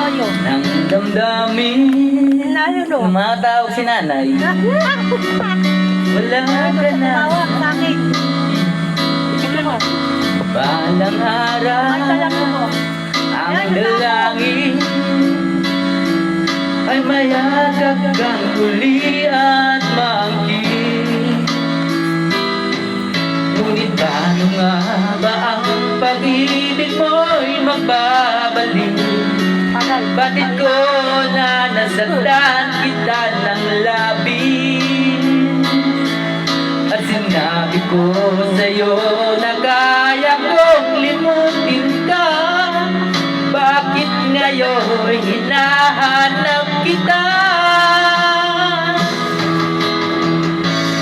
Ayo. ng damdamin. Tumatawag si nanay. Wala ka na. Tawag sa akin. Ito mo. Balang araw ang dalangin ay mayagag kang huli at maangkin. Ngunit paano nga ba ang pag-ibig mo'y magbabalik? Bakit ko na nasaktan kita ng labis? At sinabi ko sa'yo na kaya kong limutin ka. Bakit ngayon hinahanap kita?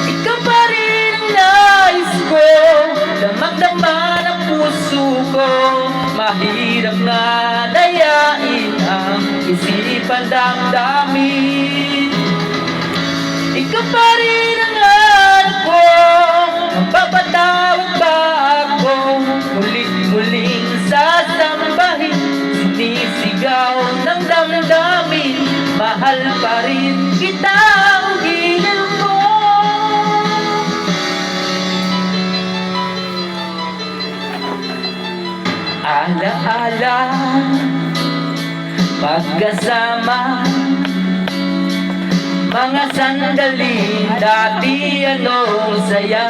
Ikaw pa rin ang nais ko, damang-dama ng puso ko. Mahirap na dayain ang isipan damdamin. Ikaw pa rin ang hanap ko, mapapatawad ba ako? Muling-muling sasambahin, sinisigaw ng damdamin. Mahal pa rin kita ang giliw ko. Ala-ala, pagkasama, mga sandali dati anong saya.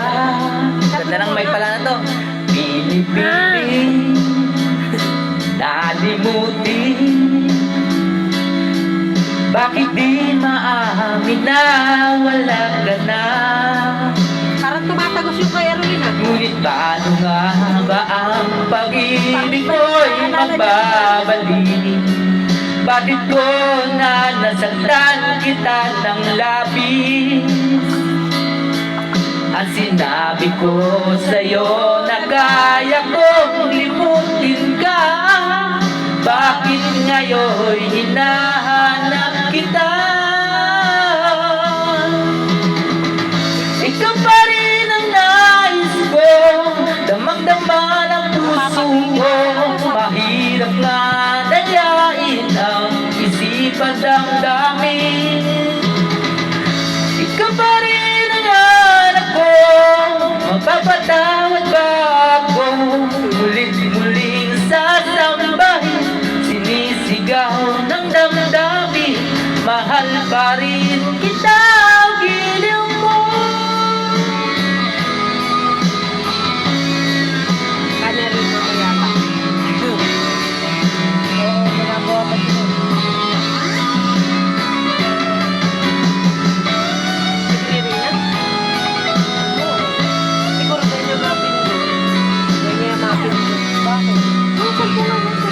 Ganda ng may pala na to. Pinipili, nalimutin. Bakit di maamin na wala ka na? Parang tumatagos yung kay Erwin. Ngunit paano nga ba ang pag-ibig mo'y magbabalik? Bakit ko na nasaktan kita ng labis? Ang sinabi ko sa'yo na kaya kong limutin ka. Bakit ngayon hinahanap kita? Ikaw pa rin ang nais ko, damang-dama ng puso ko. Mahirap na dayain ang isipan damdamin. Ikaw pa rin ang hanap ko, mapapatawad ba ako? Muling-muling sasambahin, sinisigaw ng damdamin. Mahal pa rin kita, giliw mo. Kanerin mo kaya pa. Oo, ginagawa pa siya. Siguro niya? Oo. Siguro tayo niya mapin. Tayo niya mapin. Bakit? Saan ko naman siya?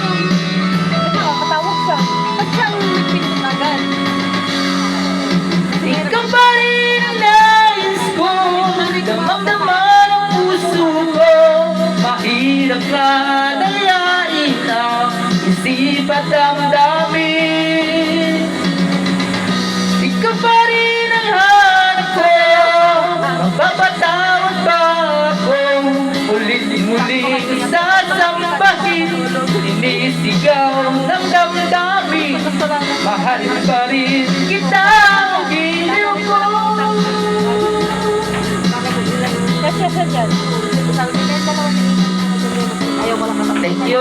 Kasi nakakatawag siya. Ba't siya ang nagpin agad? Ikaw pa rin ang nais ko, damang-dama ng puso ko. Mahirap na dayain ang isipan damdamin. Ikaw pa rin ang hanap ko, mapapatawad ba ako? Ulit-muling sasambahin, sinisigaw ng damdamin. Mahal pa rin kita, giliw ko. Siya dyan. Ayaw mo lang Thank you.